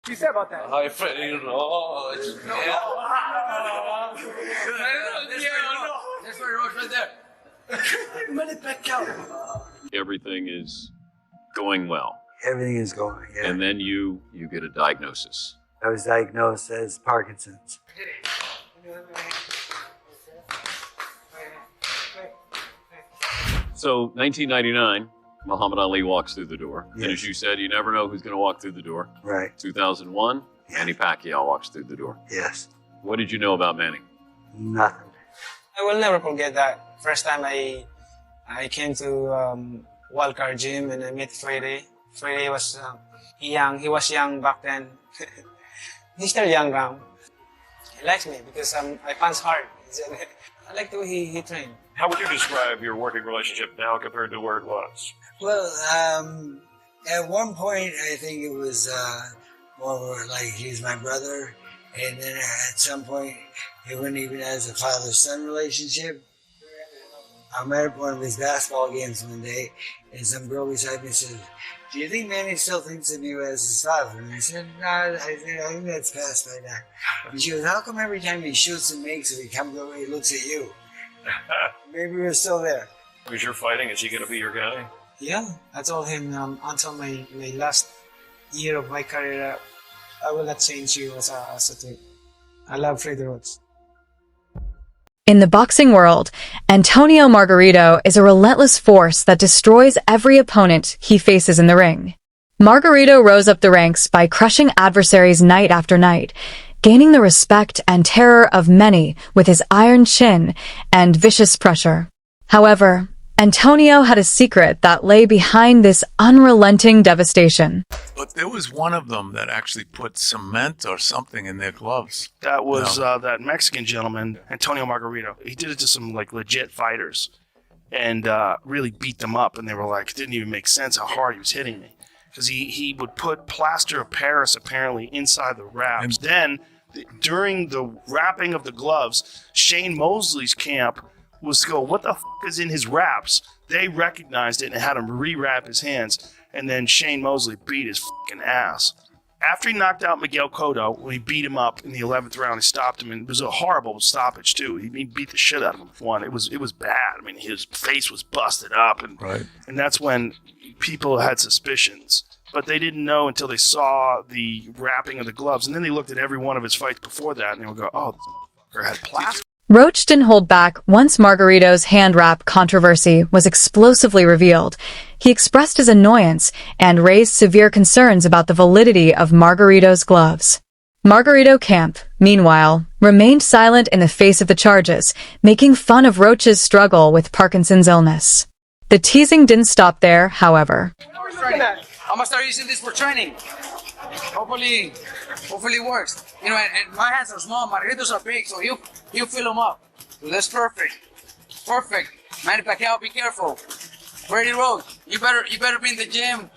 What do you say about that? Hi, Freddie Roach. That's Freddie Roach right there. Manny Pacquiao. Everything is going well. Everything is going, yeah. And then you get a diagnosis. I was diagnosed as Parkinson's. So 1999, Muhammad Ali walks through the door. Yes. And as you said, you never know who's going to walk through the door. Right. 2001, Manny Pacquiao walks through the door. Yes. What did you know about Manny? Nothing. I will never forget that. First time I came to Wildcard Gym and I met Freddie. Freddie was young. He was young back then. He's still young now. He likes me because I punch hard. I like the way he trained. How would you describe your working relationship now compared to where it was? Well, at one point, I think it was more like he's my brother. And then at some point, it went even as a father-son relationship. I'm at one of his basketball games one day, and some girl beside me said, "Do you think Manny still thinks of you as his father?" And I said, "No, I think that's past by now." And she goes, "How come every time he shoots and makes it, he comes over and he looks at you?" Maybe we're still there. Because you're fighting, is he going to be your guy? Yeah, I told him until my last year of my career, I will not change you as a team. I love Freddie Roach. In the boxing world, Antonio Margarito is a relentless force that destroys every opponent he faces in the ring. Margarito rose up the ranks by crushing adversaries night after night, gaining the respect and terror of many with his iron chin and vicious pressure. However, Antonio had a secret that lay behind this unrelenting devastation. But there was one of them that actually put cement or something in their gloves. That was that Mexican gentleman, Antonio Margarito. He did it to some like legit fighters and really beat them up. And they were like, it didn't even make sense how hard he was hitting me. Because he would put plaster of Paris apparently inside the wraps. Then during the wrapping of the gloves, Shane Mosley's camp was go, what the f*** is in his wraps? They recognized it and had him rewrap his hands. And then Shane Mosley beat his f***ing ass. After he knocked out Miguel Cotto, when he beat him up in the 11th round, he stopped him, and it was a horrible stoppage too. He beat the shit out of him. One, it was bad. I mean, his face was busted up, and that's when people had suspicions. But they didn't know until they saw the wrapping of the gloves, and then they looked at every one of his fights before that, and they would go, "Oh, this motherfucker had plastic." Roach didn't hold back once Margarito's hand wrap controversy was explosively revealed. He expressed his annoyance and raised severe concerns about the validity of Margarito's gloves. Margarito Camp, meanwhile, remained silent in the face of the charges, making fun of Roach's struggle with Parkinson's illness. The teasing didn't stop there, however. I'm gonna start using this for training. Hopefully it works. You know, and my hands are small, Margaritos are big, so he'll fill them up. So that's perfect. Perfect. Manny Pacquiao, be careful. Freddie Roach, you better be in the gym,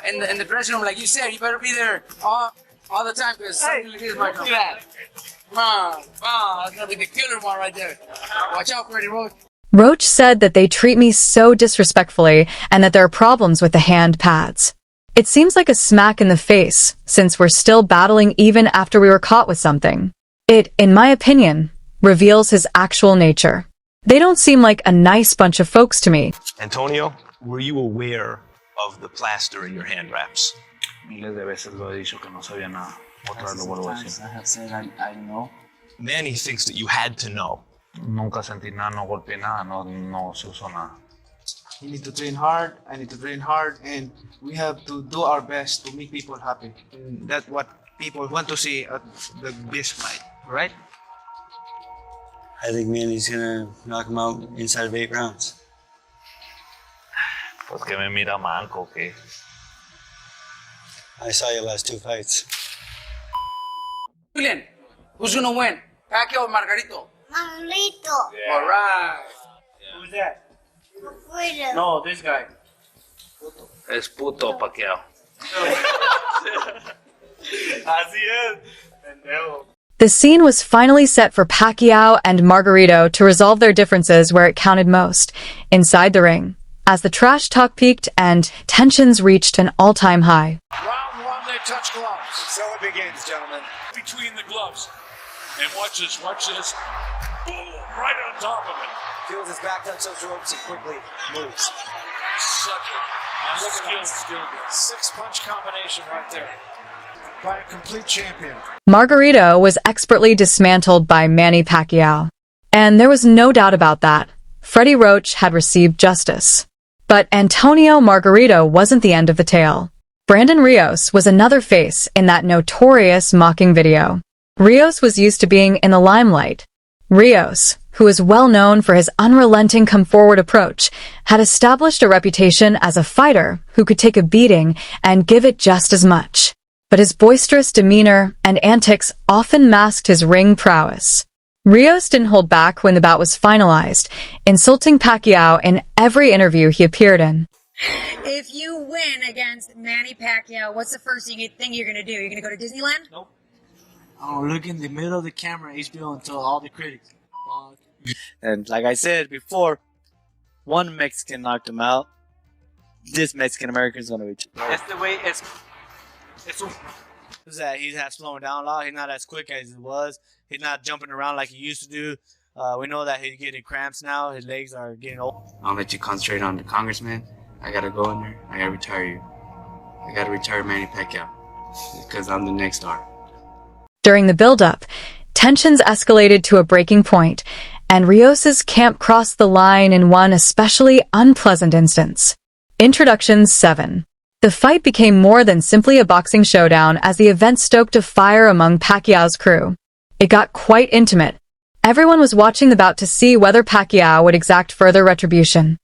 in the dressing room, like you said. You better be there all the time, because something like this might come back. Come on, that's gonna be the killer one right there. Watch out, Freddie Roach. Roach said that they treat me so disrespectfully and that there are problems with the hand pads. It seems like a smack in the face, since we're still battling even after we were caught with something. It, in my opinion, reveals his actual nature. They don't seem like a nice bunch of folks to me. Antonio, were you aware of the plaster in your hand wraps? Miles de veces lo he dicho que no sabía nada. Otra vez lo vuelvo a decir. I have said I know. Manny thinks that you had to know. Nunca sentí nada, no golpeé nada, no se usó nada. You need to train hard, I need to train hard, and we have to do our best to make people happy. And that's what people want to see at the best fight, right? I think Manny's gonna knock him out inside of 8 rounds. Pues que me mira manco, que. I saw your last 2 fights. Julian, who's gonna win? Pacquiao or Margarito? Margarito. Yeah. All right. Who's that? Freedom. No, this guy. Es puto Pacquiao. Así es. Pendejo. The scene was finally set for Pacquiao and Margarito to resolve their differences where it counted most, inside the ring, as the trash talk peaked and tensions reached an all-time high. Round 1, let's touch gloves. So it begins, gentlemen. Between the gloves. And watch this. Boom! Right on top of it. Feels his back touch those ropes and quickly moves. Such a Look at skill. that. 6-punch combination right there. By a complete champion. Margarito was expertly dismantled by Manny Pacquiao. And there was no doubt about that. Freddie Roach had received justice. But Antonio Margarito wasn't the end of the tale. Brandon Rios was another face in that notorious mocking video. Rios was used to being in the limelight. Rios, who is well known for his unrelenting come-forward approach, had established a reputation as a fighter who could take a beating and give it just as much. But his boisterous demeanor and antics often masked his ring prowess. Rios didn't hold back when the bout was finalized, insulting Pacquiao in every interview he appeared in. If you win against Manny Pacquiao, what's the first thing you're going to do? You're going to go to Disneyland? Nope. I'll look in the middle of the camera, HBO, and tell all the critics. And like I said before, one Mexican knocked him out. This Mexican American is going to reach. That's the way it's that he's had slowing down a lot. He's not as quick as he was. He's not jumping around like he used to do. We know that he's getting cramps now. His legs are getting old. I'll let you concentrate on the congressman. I gotta go in there. I gotta retire you. I gotta retire Manny Pacquiao because I'm the next star. During the build-up, tensions escalated to a breaking point, and Rios's camp crossed the line in one especially unpleasant instance. Introduction 7. The fight became more than simply a boxing showdown as the event stoked a fire among Pacquiao's crew. It got quite intimate. Everyone was watching the bout to see whether Pacquiao would exact further retribution.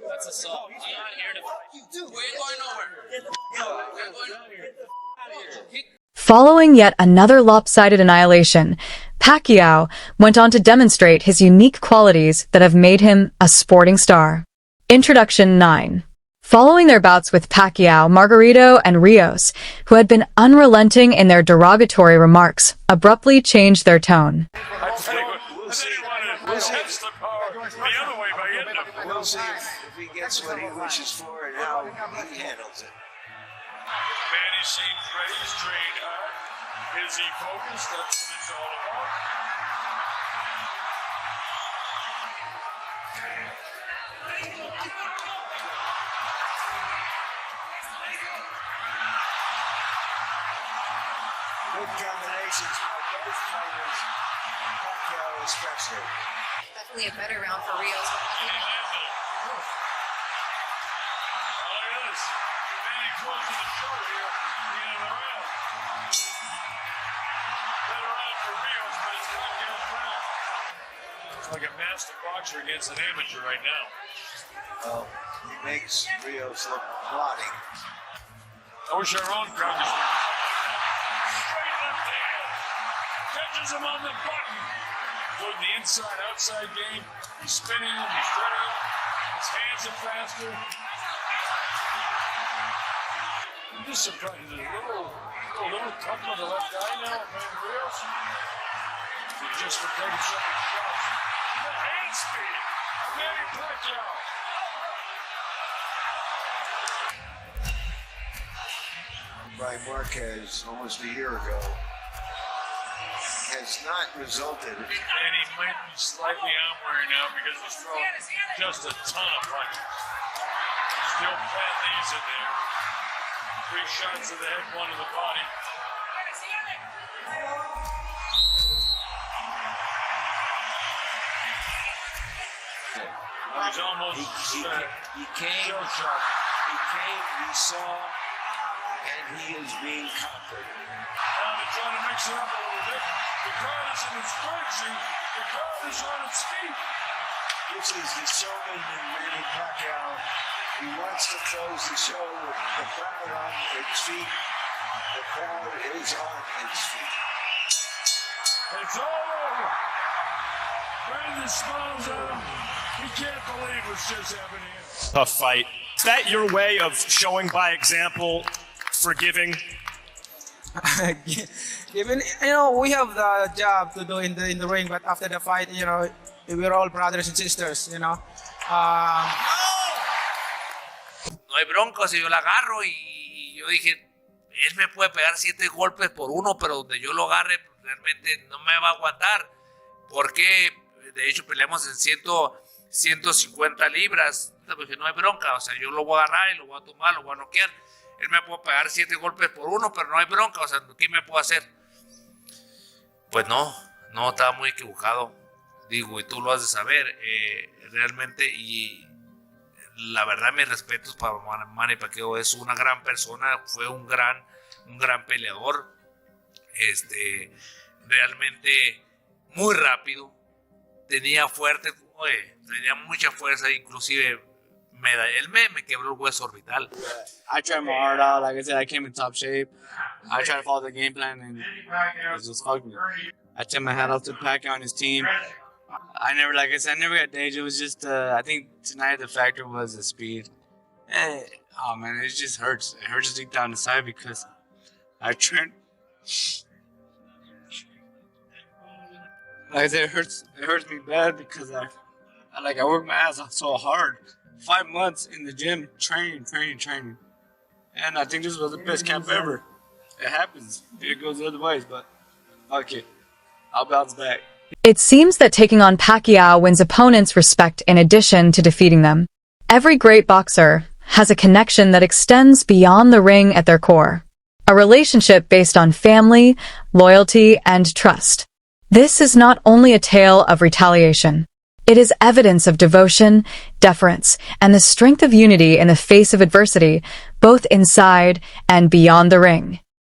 That's assault. I'm not here to fight. We ain't going nowhere. Following yet another lopsided annihilation, Pacquiao went on to demonstrate his unique qualities that have made him a sporting star. Introduction 9. Following their bouts with Pacquiao, Margarito, and Rios, who had been unrelenting in their derogatory remarks, abruptly changed their tone. We'll see if he gets what he wishes for and how he handles it. Manny seems ready. He's trained hard. Is he focused? That's what it's all about. Good combinations by both fighters, Pacquiao especially. Definitely a better round for Rios. It's like a master boxer against an amateur right now. Well, he makes Rios look plotting. I wish our own congressman. Straight left hand. Catches him on the button. Doing the inside-outside game. He's spinning him. He's shredding him. His hands are faster. I'm just surprised. There's a little couple of the left eye now, man. Rios. Just for taking so many shots. The hand speed of Manny Pacquiao. By Marquez almost a year ago has not resulted. And he might be slightly armory now because he's throwing just a ton of punches. Still plant these in there. 3 shots to the head, 1 to the body. He's almost he came, he saw, and he is being conquered. They're trying to mix it up a little bit. The crowd is in its frenzy. The crowd is on its feet. This is the showman in Manny Pacquiao. He wants to close the show with the crowd on its feet. The crowd is on its feet. It's all over. Brandon smiles at him. He can't believe what's just happened here. Tough fight. Is that your way of showing by example, forgiving? Even we have the job to do in the ring, but after the fight, we're all brothers and sisters. No hay bronca, o sea, yo la agarro y yo dije, él me puede pegar 7 golpes por uno, pero donde yo lo agarre, pues, realmente no me va a aguantar. Porque, de hecho, peleamos en 150 libras. Dije, no hay bronca, o sea, yo lo voy a agarrar y lo voy a tomar, lo voy a noquear. Él me puede pegar 7 golpes por uno, pero no hay bronca, o sea, ¿qué me puedo hacer? Pues no, estaba muy equivocado. Digo, y tú lo has de saber, realmente, y la verdad, mis respetos para Manny Pacquiao. Es una gran persona, fue un gran peleador, realmente muy rápido, tenía mucha fuerza, inclusive él me quebró el hueso orbital. I tried my heart out. Like I said, I came in top shape. I tried to follow the game plan, and it just fucked me. I tipped my hat off to Pacquiao and his team. I never got dazed. It was just, I think tonight the factor was the speed. Oh man, it just hurts. It hurts deep down inside because I trained. Like I said, it hurts me bad because I worked my ass off so hard. 5 months in the gym, training. And I think this was the best camp ever. It happens. It goes the other ways, but okay. I'll bounce back. It seems that taking on Pacquiao wins opponents' respect in addition to defeating them. Every great boxer has a connection that extends beyond the ring at their core. A relationship based on family, loyalty, and trust. This is not only a tale of retaliation. It is evidence of devotion, deference, and the strength of unity in the face of adversity, both inside and beyond the ring.